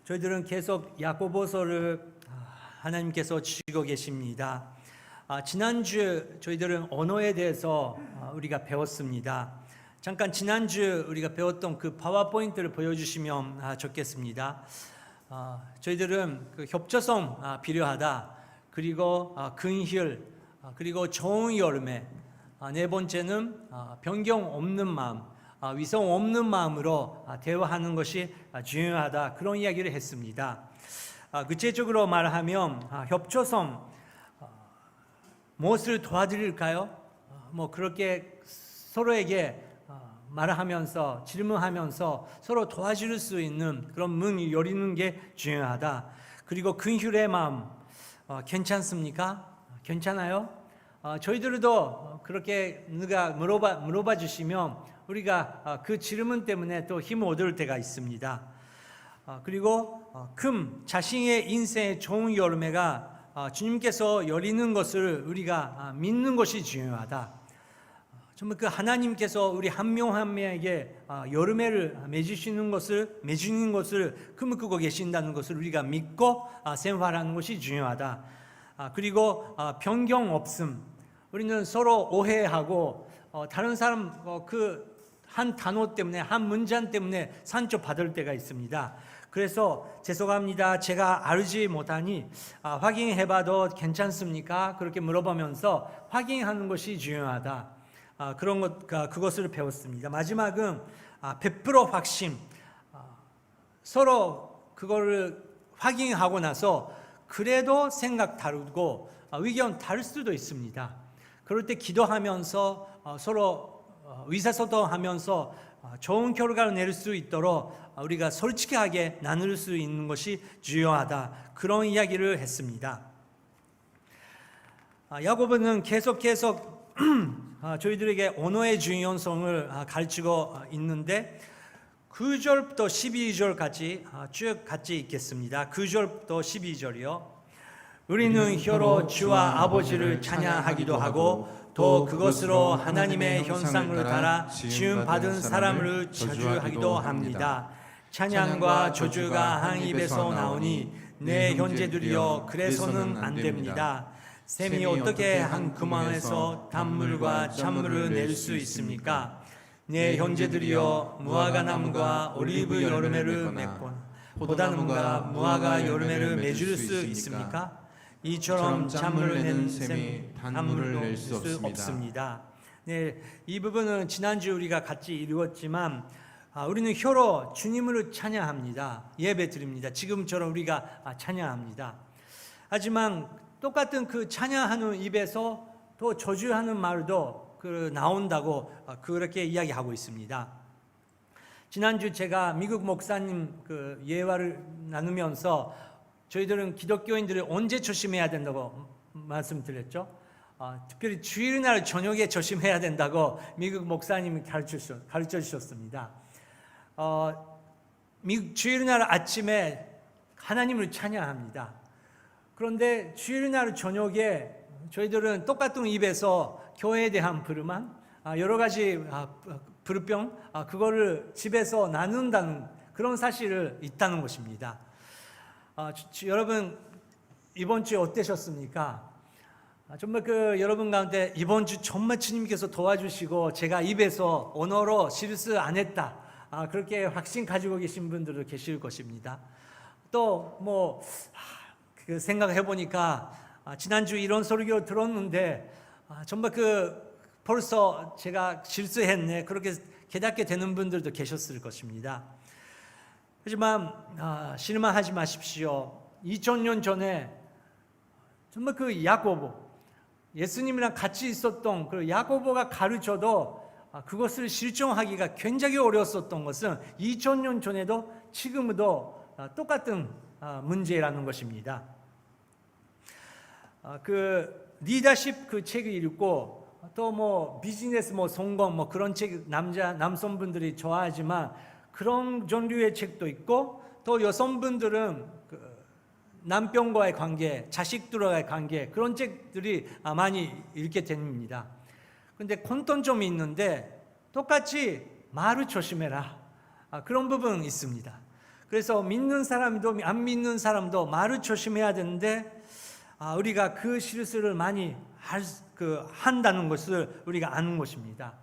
저희들은 계속 야고보서를 하나님께서 주시고 계십니다. 지난주 저희들은 언어에 대해서 우리가 배웠습니다. 잠깐 지난주 우리가 배웠던 그 파워포인트를 보여주시면 좋겠습니다. 저희들은 그 협조성 필요하다, 그리고 근휼, 그리고 좋은 열매, 네 번째는 변경 없는 마음, 위성 없는 마음으로 대화하는 것이 중요하다, 그런 이야기를 했습니다. 구체적으로 말하면 협조성, 무엇을 도와드릴까요? 그렇게 서로에게 말하면서 질문하면서 서로 도와줄 수 있는 그런 문이 열리는 게 중요하다. 그리고 근휼의 마음, 괜찮습니까? 괜찮아요? 저희들도 그렇게 누가 물어봐 주시면 우리가 그 질문 때문에 또 힘을 얻을 때가 있습니다. 그리고 자신의 인생의 좋은 열매가 주님께서 열리는 것을 우리가 믿는 것이 중요하다. 정말 그 하나님께서 우리 한 명 한 명에게 열매를 맺으시는 것을 금꾸고 계신다는 것을 우리가 믿고 생활하는 것이 중요하다. 그리고 변경 없음. 우리는 서로 오해하고 다른 사람 그 한 단어 때문에, 한 문장 때문에 상처받을 때가 있습니다. 그래서 죄송합니다, 제가 알지 못하니 확인해봐도 괜찮습니까? 그렇게 물어보면서 확인하는 것이 중요하다. 그것을 배웠습니다. 마지막은 100% 확신. 서로 그거를 확인하고 나서 그래도 생각 다르고 의견 다를 수도 있습니다. 그럴 때 기도하면서 서로 의사소통하면서 좋은 결과를 낼 수 있도록 우리가 솔직하게 나눌 수 있는 것이 중요하다, 그런 이야기를 했습니다. 야고보는 계속 저희들에게 언어의 중요성을 가르치고 있는데 9절부터 12절까지 쭉 같이 읽겠습니다. 9절부터 12절이요. 우리는 혀로 주와 아버지를 찬양하기도 하고 또 그것으로 하나님의 형상을 따라 지음 받은 사람을 저주하기도 합니다. 찬양과 저주가 한 입에서 나오니 내 형제들이여 그래서는 안 됩니다. 샘이 어떻게 한 구멍에서 단물과 찬물을 낼 수 있습니까? 내 형제들이여 무화과나무가 올리브 열매를 맺고 포도나무가 무화과 열매를 맺을 수 있습니까? 이처럼 찬물을 내는 샘이 단물을 낼 수 없습니다. 네, 이 부분은 지난주 우리가 같이 읽었지만 우리는 혀로 주님을 찬양합니다. 예배 드립니다. 지금처럼 우리가 찬양합니다. 하지만 똑같은 그 찬양하는 입에서 또 저주하는 말도 나온다고 그렇게 이야기하고 있습니다. 지난주 제가 미국 목사님 그 예화를 나누면서 저희들은 기독교인들이 언제 조심해야 된다고 말씀드렸죠. 특별히 주일날 저녁에 조심해야 된다고 미국 목사님이 가르쳐 주셨습니다. 미국 주일날 아침에 하나님을 찬양합니다. 그런데 주일날 저녁에 저희들은 똑같은 입에서 교회에 대한 불만, 여러 가지 불평, 그거를 집에서 나눈다는 그런 사실을 있다는 것입니다. 여러분 이번 주에 어떠셨습니까? 정말 여러분 가운데 이번 주 정말 주님께서 도와주시고 제가 입에서 언어로 실수 안 했다, 그렇게 확신 가지고 계신 분들도 계실 것입니다. 또 그 생각해 보니까 지난주 이런 설교 들었는데 정말 벌써 제가 실수했네, 그렇게 깨닫게 되는 분들도 계셨을 것입니다. 하지만 실망하지 마십시오. 2000년 전에 정말 야고보, 예수님이랑 같이 있었던 그 야고보가 가르쳐도 그것을 실천하기가 굉장히 어려웠었던 것은 2000년 전에도 지금도 똑같은 문제라는 것입니다. 리더십 책을 읽고 또 비즈니스 성공 그런 책 남성분들이 좋아하지만 그런 종류의 책도 있고, 또 여성분들은 남편과의 관계, 자식들과의 관계, 그런 책들이 많이 읽게 됩니다. 그런데 공통점이 있는데 똑같이 말을 조심해라, 그런 부분이 있습니다. 그래서 믿는 사람도 안 믿는 사람도 말을 조심해야 되는데 우리가 그 실수를 많이 한다는 것을 우리가 아는 것입니다.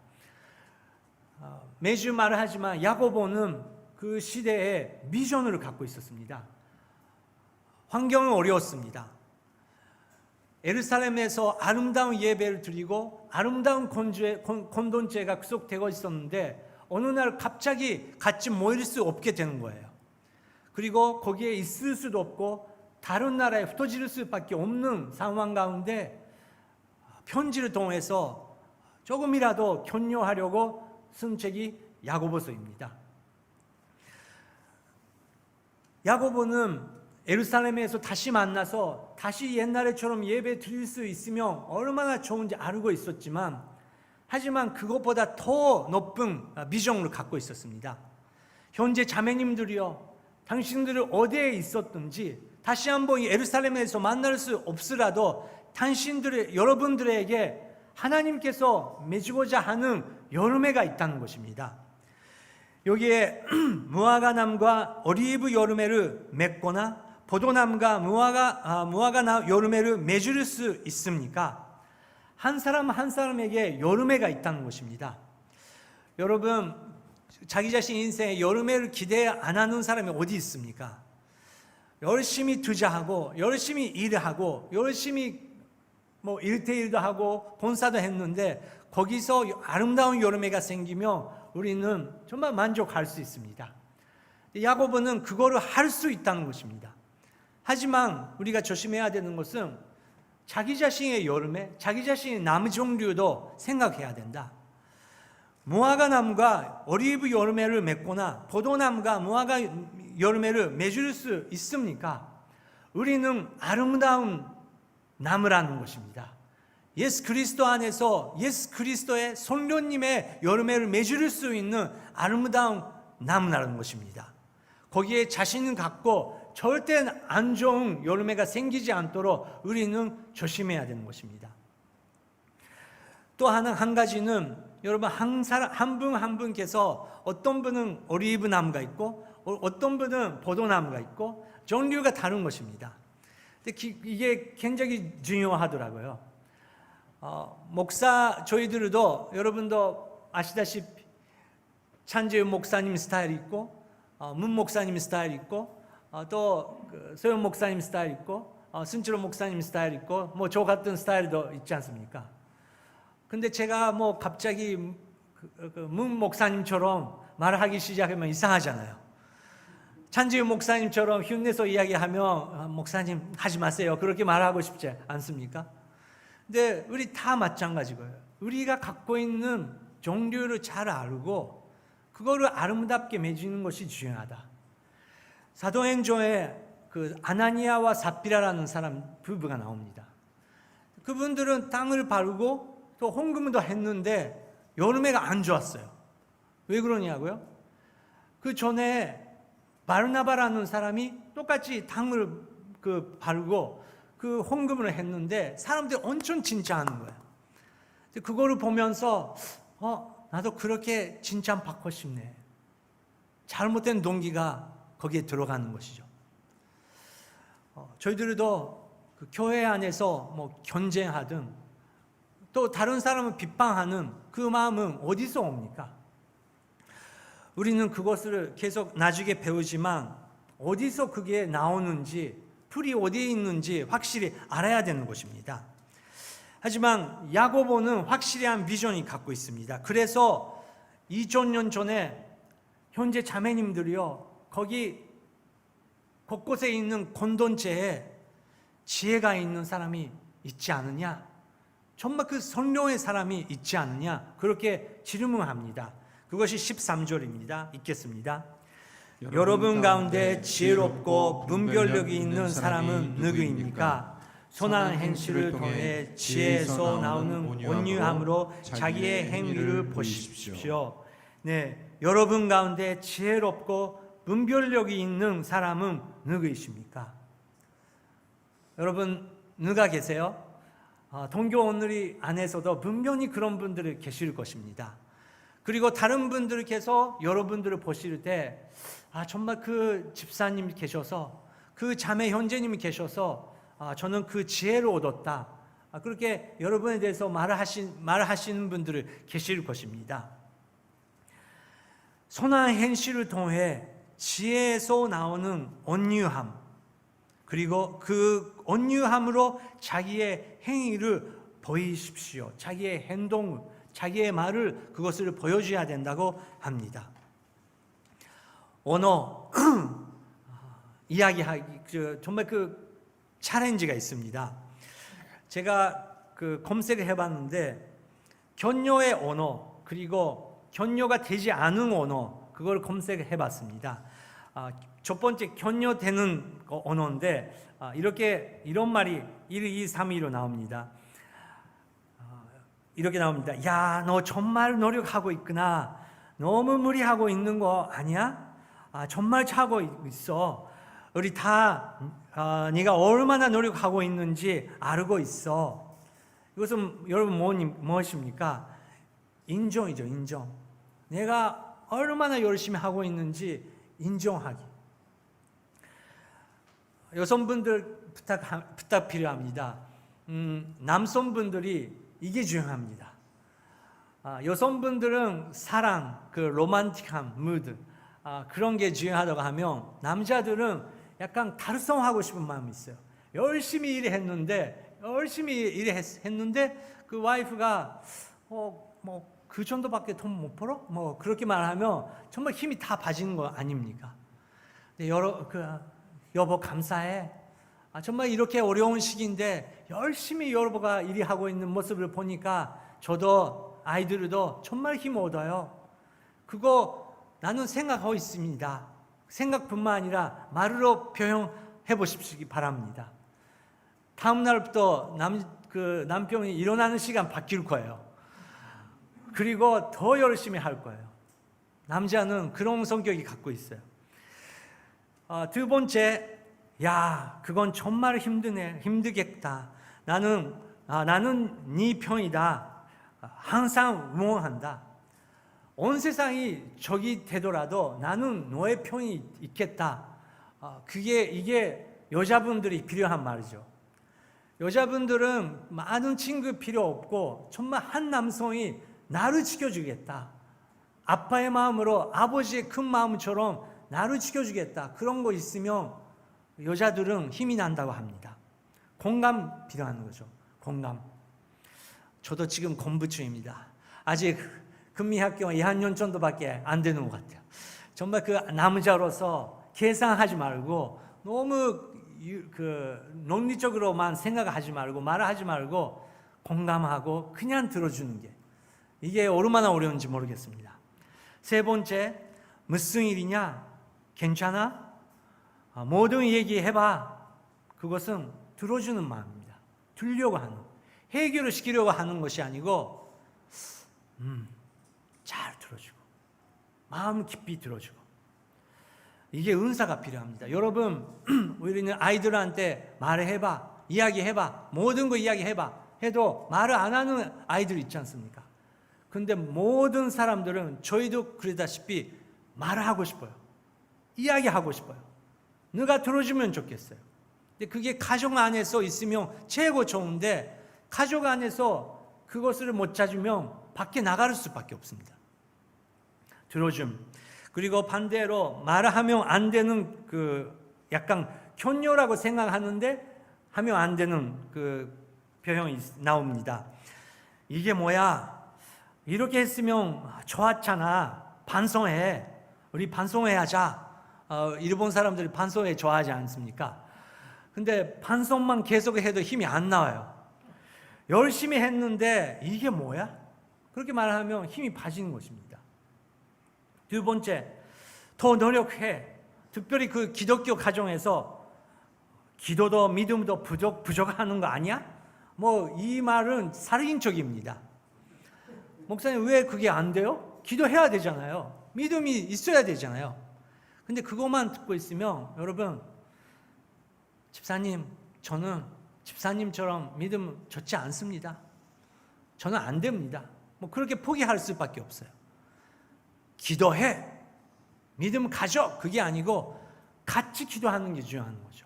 매주 말을 하지만 야고보는 그 시대에 비전을 갖고 있었습니다. 환경은 어려웠습니다. 예루살렘에서 아름다운 예배를 드리고 아름다운 공동체가 구속되고 있었는데 어느 날 갑자기 같이 모일 수 없게 되는 거예요. 그리고 거기에 있을 수도 없고 다른 나라에 흩어질 수밖에 없는 상황 가운데 편지를 통해서 조금이라도 격려하려고 쓴 책이 야고보서입니다. 야고보는 예루살렘에서 다시 만나서 다시 옛날처럼 예배 드릴 수 있으면 얼마나 좋은지 알고 있었지만 하지만 그것보다 더 높은 비전을 갖고 있었습니다. 현재 자매님들이요, 당신들이 어디에 있었든지 다시 한번 예루살렘에서 만날 수 없으라도 여러분들에게 하나님께서 맺고자 하는 열매가 있다는 것입니다. 여기에 무화과나무가 오리브 열매를 맺거나 포도나무가 무화과 열매를 맺을 수 있습니까? 한 사람 한 사람에게 열매가 있다는 것입니다. 여러분, 자기 자신 인생에 열매를 기대 안 하는 사람이 어디 있습니까? 열심히 투자하고 열심히 일하고 열심히 1대1도 하고 본사도 했는데 거기서 아름다운 열매가 생기면 우리는 정말 만족할 수 있습니다. 야고보는 그거를 할 수 있다는 것입니다. 하지만 우리가 조심해야 되는 것은 자기 자신의 열매, 자기 자신의 나무 종류도 생각해야 된다. 무화과 나무가 오리브 열매를 맺거나 포도나무가 무화과 열매를 맺을 수 있습니까? 우리는 아름다운 나무라는 것입니다. 예수 그리스도 안에서 예수 그리스도의 성령님의 열매를 맺을 수 있는 아름다운 나무라는 것입니다. 거기에 자신을 갖고 절대 안 좋은 열매가 생기지 않도록 우리는 조심해야 되는 것입니다. 또 한 가지는 여러분 한 분 한 분께서 어떤 분은 오리브 나무가 있고 어떤 분은 포도나무가 있고 종류가 다른 것입니다. 이게 굉장히 중요하더라고요. 저희들도 여러분도 아시다시피 찬재윤 목사님 스타일이 있고 문 목사님 스타일이 있고 또 소영 목사님 스타일 있고 순철호 목사님 스타일 있고 저 같은 스타일도 있지 않습니까? 근데 제가 갑자기 문 목사님처럼 말하기 시작하면 이상하잖아요. 찬지윤 목사님처럼 흉내서 이야기하면 목사님 하지 마세요, 그렇게 말하고 싶지 않습니까? 근데 우리 다 마찬가지고요. 우리가 갖고 있는 종류를 잘 알고 그거를 아름답게 맺는 것이 중요하다. 사도행전에 아나니아와 삽비라라는 부부가 나옵니다. 그분들은 땅을 바르고 또 헌금도 했는데 열매가 안 좋았어요. 왜 그러냐고요? 그 전에 바르나바라는 사람이 똑같이 땅을 바르고 그 헌금을 했는데 사람들이 엄청 칭찬하는 거예요. 그거를 보면서 나도 그렇게 칭찬받고 싶네. 잘못된 동기가 거기에 들어가는 것이죠. 저희들도 그 교회 안에서 경쟁하든 또 다른 사람을 비판하는 그 마음은 어디서 옵니까? 우리는 그것을 계속 나중에 배우지만 어디서 그게 나오는지, 풀이 어디에 있는지 확실히 알아야 되는 것입니다. 하지만 야고보는 확실한 비전이 갖고 있습니다. 그래서 2000년 전에 현재 자매님들이요, 거기 곳곳에 있는 공동체에 지혜가 있는 사람이 있지 않느냐, 정말 그 성령의 사람이 있지 않느냐, 그렇게 질문합니다. 그것이 13절입니다. 읽겠습니다. 여러분 가운데 지혜롭고 분별력이 있는 사람은 누구입니까? 선한 행실을 통해 지혜에서 나오는 온유함으로 자기의 행위를 보십시오. 네, 여러분 가운데 지혜롭고 분별력이 있는 사람은 누구이십니까? 여러분 누가 계세요? 동교 오늘이 안에서도 분명히 그런 분들이 계실 것입니다. 그리고 다른 분들께서 여러분들을 보실 때 정말 그 집사님이 계셔서, 그 자매 형제님이 계셔서 저는 그 지혜를 얻었다. 그렇게 여러분에 대해서 말하시는 분들이 계실 것입니다. 선한 행실을 통해 지혜에서 나오는 온유함, 그리고 그 온유함으로 자기의 행위를 보이십시오. 자기의 행동을, 자기의 말을, 그것을 보여줘야 된다고 합니다. 언어 이야기하기 정말 그 챌린지가 있습니다. 제가 그 검색을 해봤는데 견녀의 언어, 그리고 견녀가 되지 않은 언어, 그걸 검색을 해봤습니다. 첫 번째 견녀되는 언어인데 이런 말이 1, 2, 3위로 나옵니다. 이렇게 나옵니다. 야, 너 정말 노력하고 있구나. 너무 무리하고 있는 거 아니야? 정말 차고 있어. 우리 다 네가 얼마나 노력하고 있는지 알고 있어. 이것은 여러분 무엇입니까? 인정이죠, 인정. 내가 얼마나 열심히 하고 있는지 인정하기. 여성분들 부탁 필요합니다. 남성분들이 이게 중요합니다. 여성분들은 사랑, 그 로man틱한 무드, 그런 게 중요하다고 하면 남자들은 약간 달성하고 싶은 마음이 있어요. 열심히 일했는데 그 와이프가 뭐 그 정도밖에 돈 못 벌어? 뭐 그렇게 말하면 정말 힘이 다 빠지는 거 아닙니까? 여보 감사해. 정말 이렇게 어려운 시기인데 열심히 여보가 일하고 있는 모습을 보니까 저도 아이들도 정말 힘 얻어요. 그거 나는 생각하고 있습니다. 생각뿐만 아니라 말로 표현해 보십시오 바랍니다. 다음 날부터 남편이 일어나는 시간 바뀔 거예요. 그리고 더 열심히 할 거예요. 남자는 그런 성격이 갖고 있어요. 두 번째, 야, 그건 정말 힘들겠다. 나는 네 편이다. 항상 응원한다. 온 세상이 적이 되더라도 나는 너의 편이 있겠다. 이게 여자분들이 필요한 말이죠. 여자분들은 많은 친구 필요 없고 정말 한 남성이 나를 지켜주겠다. 아빠의 마음으로, 아버지의 큰 마음처럼 나를 지켜주겠다. 그런 거 있으면 여자들은 힘이 난다고 합니다. 공감 필요한 거죠. 공감. 저도 지금 공부 중입니다. 아직 금미학교 2학년 정도밖에 안 되는 것 같아요. 정말 그 남자로서 계산하지 말고 너무 논리적으로만 생각하지 말고 말하지 말고 공감하고 그냥 들어주는 게, 이게 얼마나 어려운지 모르겠습니다. 세 번째, 무슨 일이냐? 괜찮아? 모든 얘기해봐. 그것은 들어주는 마음입니다. 들으려고 하는, 해결을 시키려고 하는 것이 아니고 잘 들어주고 마음 깊이 들어주고, 이게 은사가 필요합니다. 여러분, 우리는 아이들한테 말해봐, 이야기해봐, 모든 거 이야기해봐 해도 말을 안 하는 아이들 있지 않습니까? 근데 모든 사람들은, 저희도 그러다시피 말을 하고 싶어요. 이야기하고 싶어요. 누가 들어주면 좋겠어요. 근데 그게 가정 안에서 있으면 최고 좋은데, 가족 안에서 그것을 못 찾으면 밖에 나갈 수밖에 없습니다. 들어줌. 그리고 반대로 말하면 안 되는 약간 견녀라고 생각하는데 하면 안 되는 표현이 나옵니다. 이게 뭐야? 이렇게 했으면 좋았잖아. 반성해. 우리 반성회 하자. 일본 사람들이 반성회 좋아하지 않습니까? 근데 반성만 계속 해도 힘이 안 나와요. 열심히 했는데 이게 뭐야? 그렇게 말하면 힘이 빠지는 것입니다. 두 번째, 더 노력해. 특별히 그 기독교 가정에서 기도도 믿음도 부족하는 거 아니야? 이 말은 살인적입니다. 목사님, 왜 그게 안 돼요? 기도해야 되잖아요. 믿음이 있어야 되잖아요. 근데 그것만 듣고 있으면, 여러분, 집사님, 저는 집사님처럼 믿음 좋지 않습니다. 저는 안 됩니다. 그렇게 포기할 수밖에 없어요. 기도해. 믿음 가져 그게 아니고 같이 기도하는 게 중요한 거죠.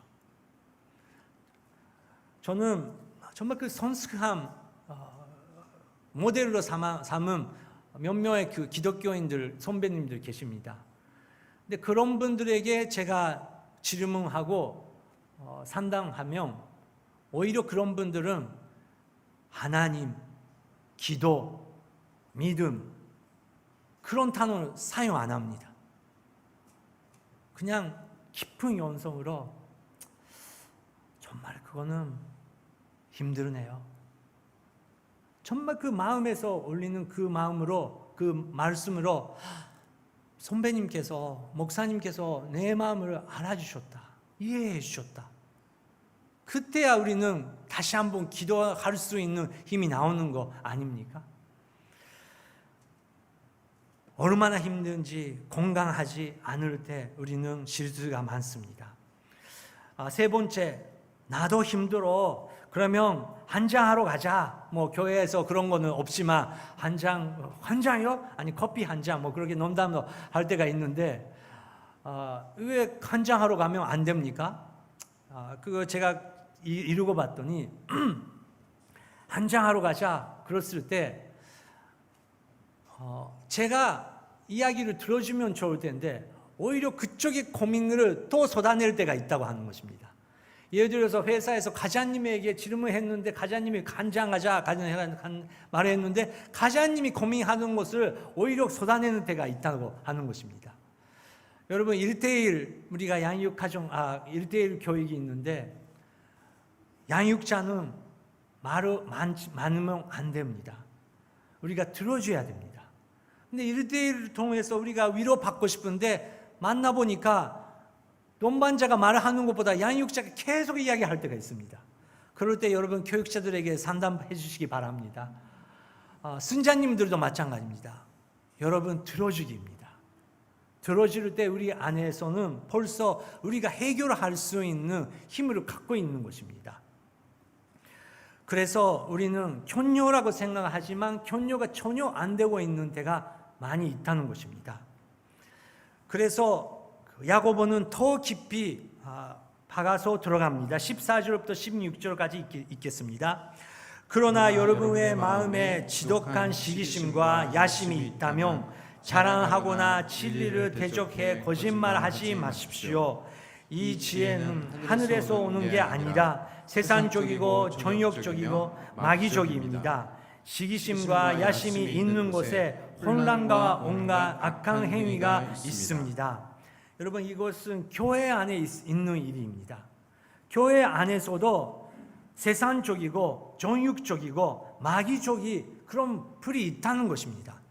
저는 정말 그 성숙함 모델로 삼은 몇몇의 그 기독교인들 선배님들 계십니다. 근데 그런 분들에게 제가 질문하고 상담하면 오히려 그런 분들은 하나님, 기도, 믿음 그런 단어를 사용 안 합니다. 그냥 깊은 연성으로 정말 그거는 힘드네요. 정말 그 마음에서 올리는 그 마음으로 그 말씀으로 선배님께서 목사님께서 내 마음을 알아주셨다. 이해해 주셨다. 그때야 우리는 다시 한번 기도할 수 있는 힘이 나오는 거 아닙니까? 얼마나 힘든지 건강하지 않을 때 우리는 실수가 많습니다. 세 번째, 나도 힘들어. 그러면 한잔하러 가자. 뭐 교회에서 그런 거는 없지만 한 잔이요? 아니 커피 한 잔 뭐 그렇게 농담도 할 때가 있는데 왜 한잔하러 가면 안 됩니까? 그거 제가 이루고 봤더니 한잔하러 가자 그랬을 때 제가 이야기를 들어주면 좋을 텐데 오히려 그쪽의 고민을 또 쏟아낼 때가 있다고 하는 것입니다. 예를 들어서 회사에서 가자님에게 질문했는데 가자님이 간장하자 말했는데 가자님이 고민하는 것을 오히려 쏟아내는 때가 있다고 하는 것입니다. 여러분 1대1 우리가 양육가정 1대1 교육이 있는데 양육자는 말을 많으면 안 됩니다. 우리가 들어줘야 됩니다. 근데 1대1을 통해서 우리가 위로받고 싶은데 만나보니까 동반자가 말하는 것보다 양육자가 계속 이야기할 때가 있습니다. 그럴 때 여러분 교육자들에게 상담해 주시기 바랍니다. 순자님들도 마찬가지입니다. 여러분 들어주기입니다. 들어줄 때 우리 안에서는 벌써 우리가 해결할 수 있는 힘을 갖고 있는 것입니다. 그래서 우리는 격려라고 생각하지만 격려가 전혀 안 되고 있는 때가 많이 있다는 것입니다. 그래서 야고보는 더 깊이 박아서 들어갑니다. 14절부터 16절까지 읽겠습니다. 그러나 여러분의 마음에 지독한 시기심과 야심이 있다면 자랑하거나 진리를 대적해 거짓말하지 마십시오. 이 지혜는 하늘에서 오는 게 아니라 세상적이고 정욕적이고 마귀적입니다. 시기심과 야심이 있는 곳에 혼란과 온갖 악한 행위가 있습니다. 여러분 이것은 교회 안에 있는 일입니다. 교회 안에서도 세상적이고 정욕적이고 마귀적이 그런 불이 있다는 것입니다.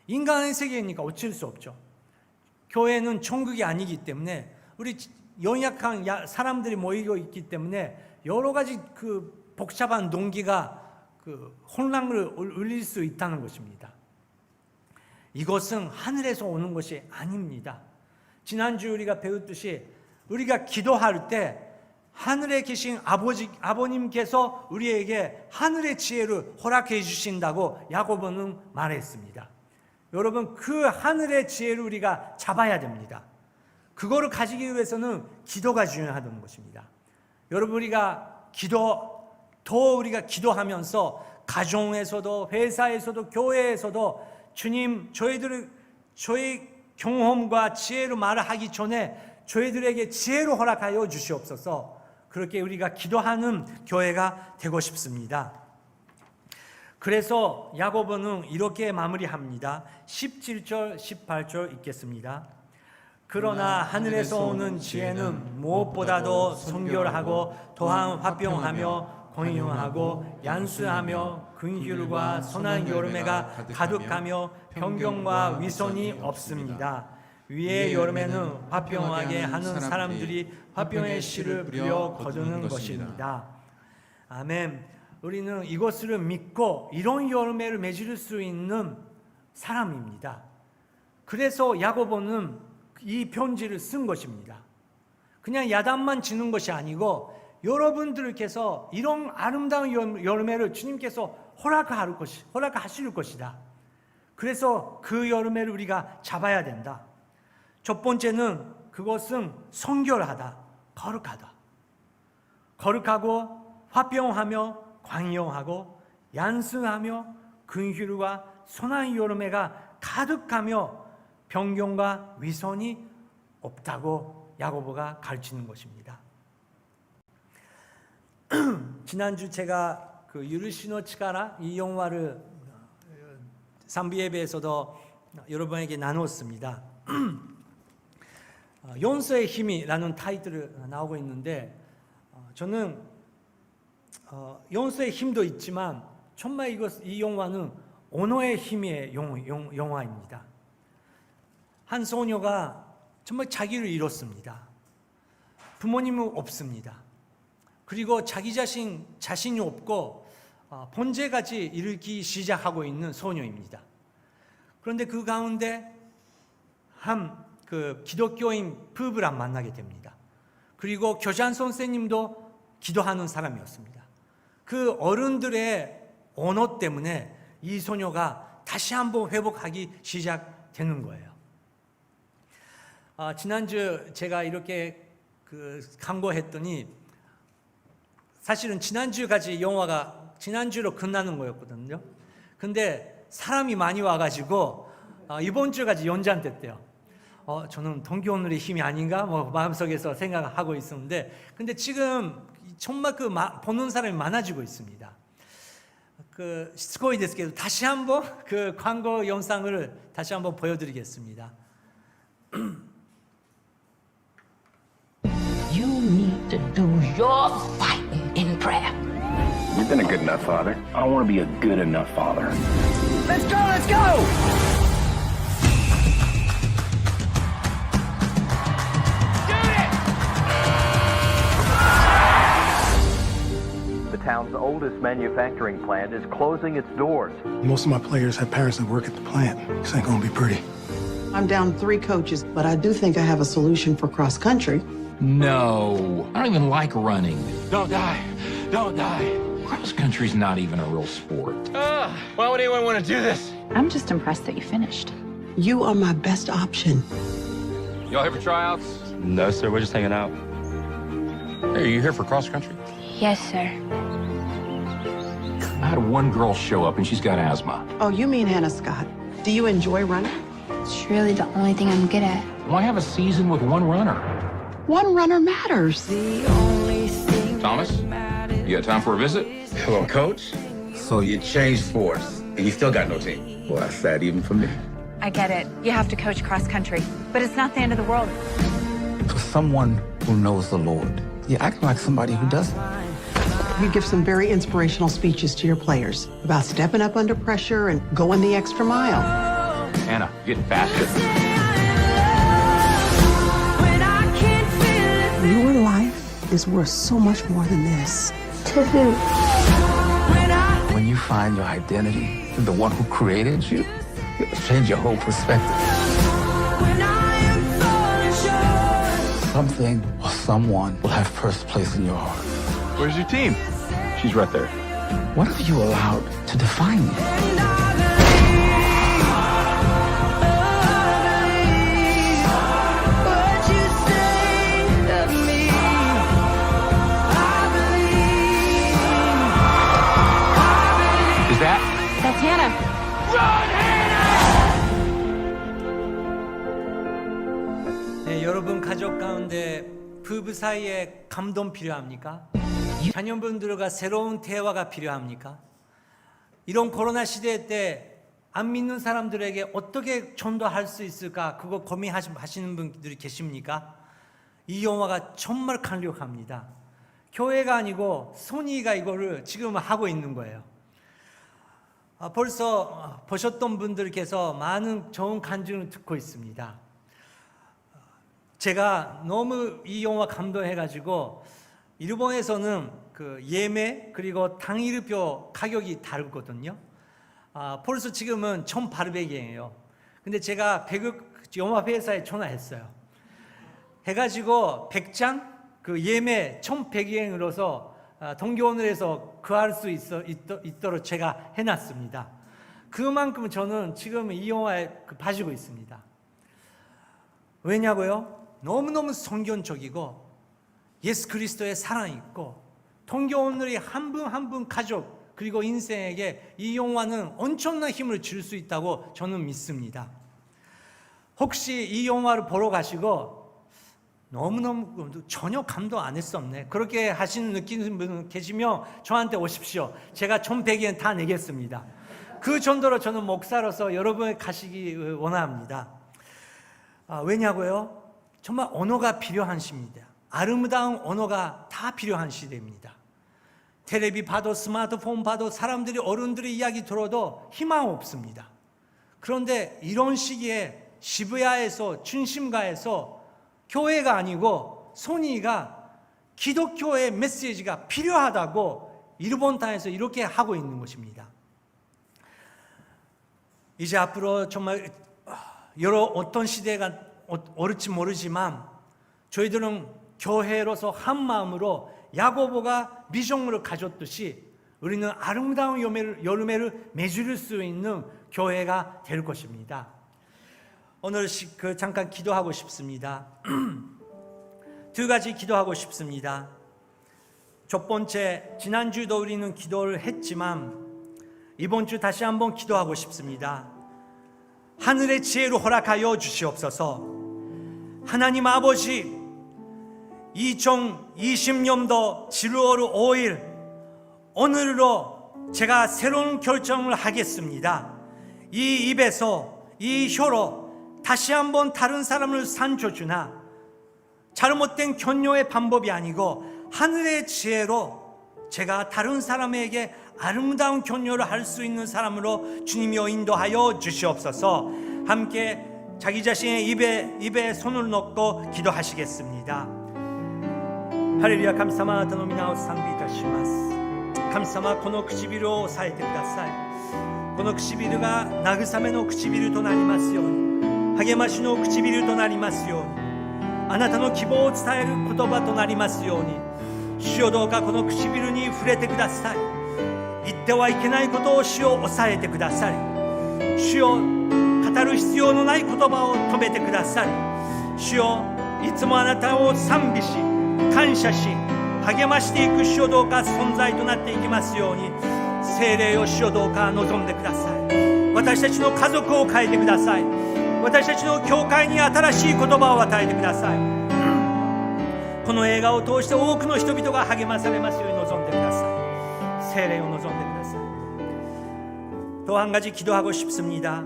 인간의 세계니까 어쩔 수 없죠. 교회는 천국이 아니기 때문에 우리 연약한 사람들이 모이고 있기 때문에 여러 가지 그 복잡한 동기가 그 혼란을 울릴 수 있다는 것입니다. 이것은 하늘에서 오는 것이 아닙니다. 지난주 우리가 배웠듯이 우리가 기도할 때 하늘에 계신 아버님께서 우리에게 하늘의 지혜를 허락해 주신다고 야고보는 말했습니다. 여러분 그 하늘의 지혜를 우리가 잡아야 됩니다. 그거를 가지기 위해서는 기도가 중요하다는 것입니다. 여러분 우리가 우리가 기도하면서 가정에서도 회사에서도 교회에서도 주님 저희 경험과 지혜로 말하기 전에 저희들에게 지혜로 허락하여 주시옵소서. 그렇게 우리가 기도하는 교회가 되고 싶습니다. 그래서 야고보는 이렇게 마무리합니다. 17절 18절 읽겠습니다. 그러나 하늘에서 오는 지혜는 무엇보다도 성결하고 또한 화평하며 공의하고 양수하며 긍휼과 선한 여름에가 가득하며 평경과 위선이 없습니다. 위의 여름에는 화평하게 하는 사람들이 화평의 씨를 부려 거두는 것입니다. 아멘. 우리는 이것을 믿고 이런 열매를 맺을 수 있는 사람입니다. 그래서 야고보는 이 편지를 쓴 것입니다. 그냥 야단만 치는 것이 아니고 여러분들께서 이런 아름다운 열매를 주님께서 허락하실 것이다. 그래서 그 열매를 우리가 잡아야 된다. 첫 번째는 그것은 성결하다, 거룩하다. 거룩하고 화평하며 광명하고 얀승하며 긍휼과 선한 열매가 가득하며 변경과 위선이 없다고 야고보가 가르치는 것입니다. 지난주 제가 그 유르시노 치가라 이 영화를 삼비 예배에서도 여러분에게 나눴습니다. 용서의 힘이라는 타이틀을 나오고 있는데 저는 용서의 힘도 있지만 정말 이 영화는 언어의 힘의 영화입니다. 한 소녀가 정말 자기를 잃었습니다. 부모님은 없습니다. 그리고 자기 자신이 없고 번제까지 일으키기 시작하고 있는 소녀입니다. 그런데 그 가운데 한 그 기독교인 부부를 만나게 됩니다. 그리고 교장 선생님도 기도하는 사람이었습니다. 그 어른들의 언어 때문에 이 소녀가 다시 한번 회복하기 시작되는 거예요. 지난주 제가 이렇게 강구했더니 사실은 지난주로 끝나는 거였거든요. 근데 사람이 많이 와가지고 이번 주까지 연장됐대요. 저는 동교오늘의 힘이 아닌가 마음속에서 생각하고 있었는데, 근데 지금 정말 보는 사람이 많아지고 있습니다. 스코이 데스케도 다시 한번 그 광고 영상을 다시 한번 보여드리겠습니다. You need to do your fighting in prayer. You've been a good enough father. I want to be a good enough father. Let's go, let's go! The town's oldest manufacturing plant is closing its doors. Most of my players have parents that work at the plant. This ain't gonna be pretty. I'm down 3 coaches, but I do think I have a solution for cross country. No, I don't even like running. Don't die. Don't die. Cross country's not even a real sport. Why would anyone want to do this? I'm just impressed that you finished. You are my best option. Y'all here for tryouts? No, sir. We're just hanging out. Hey, are you here for cross country? Yes, sir. I had one girl show up and she's got asthma. Oh, you mean Hannah Scott. Do you enjoy running? It's really the only thing I'm good at. Why have a season with one runner? One runner matters. Thomas, you got time for a visit? Hello, coach. So you changed force, and you still got no team. Well, that's sad even for me. I get it. You have to coach cross country, but it's not the end of the world. For someone who knows the Lord, you act like somebody who doesn't. You give some very inspirational speeches to your players about stepping up under pressure and going the extra mile. Anna, you're getting faster. Your life is worth so much more than this. To who? When you find your identity in the one who created you, it'll change your whole perspective. Something or someone will have first place in your heart. Where's your team? She's right there. What have you allowed to define you? Is that? That's Hannah. 네, 여러분 가족 가운데 부부 사이에 감동 필요합니까? 자녀분들과 새로운 대화가 필요합니까? 이런 코로나 시대 때 안 믿는 사람들에게 어떻게 전도할 수 있을까? 그거 고민하시는 분들이 계십니까? 이 영화가 정말 강력합니다. 교회가 아니고 소니가 이거를 지금 하고 있는 거예요. 벌써 보셨던 분들께서 많은 좋은 간증을 듣고 있습니다. 제가 너무 이 영화 감동해가지고 일본에서는 그 예매 그리고 당일표 가격이 다르거든요. 벌써 지금은 1,800엔이에요. 근데 제가 영화 회사에 전화했어요. 해가지고 100장 그 예매 1,100엔으로서 동교원을해서 구할 수 있도록 제가 왜냐고요? 너무너무 성경적이고 예수 그리스도의 사랑이 있고 동교원들이 한 분 한 분 가족 그리고 인생에게 이 영화는 엄청난 힘을 줄 수 있다고 저는 믿습니다. 혹시 이 영화를 보러 가시고 너무너무 전혀 감동 안 했었네, 그렇게 하시는 느끼는 분 계시면 저한테 오십시오. 제가 1,100엔 다 내겠습니다. 그 정도로 저는 목사로서 여러분이 가시기 원합니다. 왜냐고요? 정말 언어가 필요한 시입니다. 아름다운 언어가 다 필요한 시대입니다. 텔레비 봐도 스마트폰 봐도 사람들이 어른들의 이야기 들어도 희망 없습니다. 그런데 이런 시기에 시부야에서 중심가에서 교회가 아니고 소니가 기독교의 메시지가 필요하다고 일본 땅에서 이렇게 하고 있는 것입니다. 이제 앞으로 정말 여러 어떤 시대가 올지 모르지만 저희들은 교회로서 한 마음으로 야고보가 비전을 가졌듯이 우리는 아름다운 열매를 맺을 수 있는 교회가 될 것입니다. 오늘 잠깐 기도하고 싶습니다. 두 가지 기도하고 싶습니다. 첫 번째, 지난주도 우리는 기도를 했지만 이번 주 다시 한번 기도하고 싶습니다. 하늘의 지혜를 허락하여 주시옵소서. 하나님 아버지, 2020년도 7월 5일 오늘로 제가 새로운 결정을 하겠습니다. 이 입에서 이 혀로 다시 한번 다른 사람을 산조주나 잘못된 견뇨의 방법이 아니고 하늘의 지혜로 제가 다른 사람에게 아름다운 견뇨를 할 수 있는 사람으로 주님이여 인도하여 주시옵소서. 함께 자기 자신의 입에 손을 넣고 기도하시겠습니다. 할렐루야. 감사마 드노미나오 상비이타시마스. 감사마この唇を押さえてください。この唇が慰めの唇となりますように、励ましの唇となりますように、あなたの希望を伝える言葉となりますように、主よどうかこの唇に触れてください。言ってはいけないことを主よ抑えてください。主よ語る必要のない言葉を止めてください。主よいつもあなたを賛美し感謝し励ましていく主よどうか存在となっていきますように、聖霊を主よどうか望んでください。私たちの家族を変えてください。私たちの教会に新しい言葉を与えてください。この映画を通して多くの人々が励まされますように望んでください。聖霊を望んでください。또 한 가지 기도하고 싶습니다.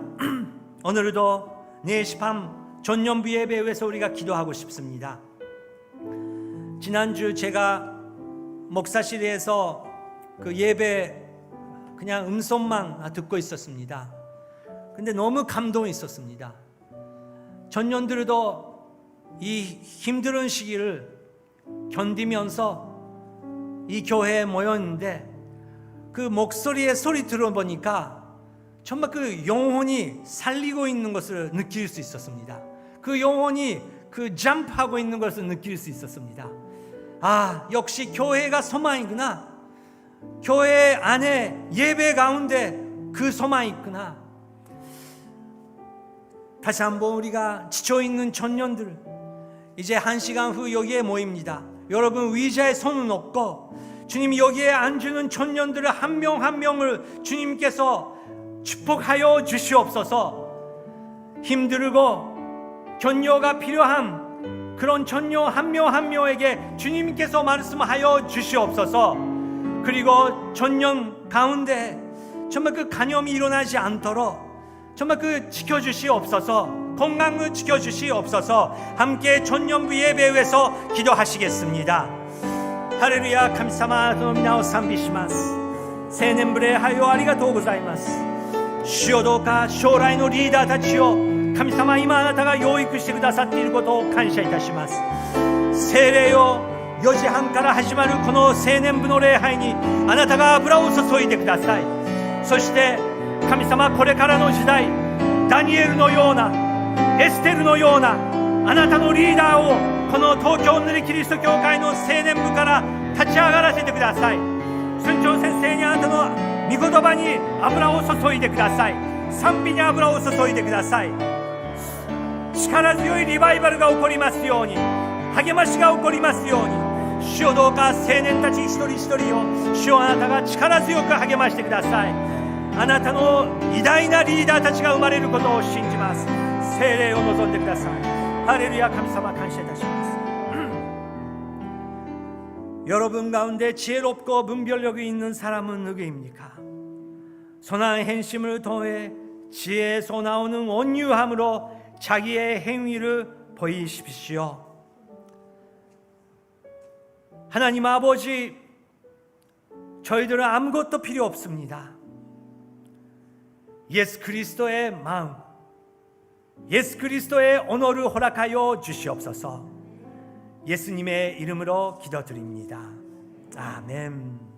오늘도 4시 밤 전년부 예배에 위해서 우리가 기도하고 싶습니다. 지난주 제가 목사실에서 그 예배 그냥 음성만 듣고 있었습니다. 근데 너무 감동이 있었습니다. 전년들도 이 힘든 시기를 견디면서 이 교회에 모였는데 그 목소리의 소리 들어보니까 정말 그 영혼이 살리고 있는 것을 느낄 수 있었습니다. 그 영혼이 그 점프하고 있는 것을 느낄 수 있었습니다. 아, 역시 교회가 소망이구나. 교회 안에 예배 가운데 그 소망이 있구나. 다시 한번 우리가 지쳐있는 청년들 이제 1시간 후 여기에 모입니다. 여러분 의자에 손을 놓고 주님 여기에 앉는 청년들을 한 명 한 명을 주님께서 축복하여 주시옵소서. 힘들고 견료가 필요한 그런 청년 한 명 한 명에게 주님께서 말씀하여 주시옵소서. 그리고 청년 가운데 정말 그 간염이 일어나지 않도록 정말 그 지켜주시옵소서. 건강을 지켜주시옵소서. 함께 전년부 예배에서 기도하시겠습니다. 할렐루야. 감사마 도미나오 산비시마스. 세넨브레 하요 아리가토우 고자이마스. 주여どうか将来のリーダーたちを神様今あなたが養育してくださっていることを感謝いたします。聖霊よ、4時半から始まるこの青年部の礼拝にあなたが油を注いでください。そして神様、これからの時代、ダニエルのようなエステルのようなあなたのリーダーをこの東京塗りキリスト教会の青年部から立ち上がらせてください。村長先生にあなたの御言葉に油を注いでください。賛美に油を注いでください。力強いリバイバルが起こりますように、励ましが起こりますように、主よどうか青年たち一人一人を主よあなたが力強く励ましてください。あなたの偉大なリーダーたちが生まれることを信じます。聖霊を望んでください。ハレルヤ。神様感謝いたします。 여러분 가운데 지혜롭고 분별력이 있는 사람은 누구입니까? 선한 행심을 통해 지혜에서 나오는 온유함으로 자기의 행위를 보이십시오. 하나님 아버지, 저희들은 아무것도 필요 없습니다. 예수 그리스도의 마음, 예수 그리스도의 언어를 허락하여 주시옵소서. 예수님의 이름으로 기도드립니다. 아멘.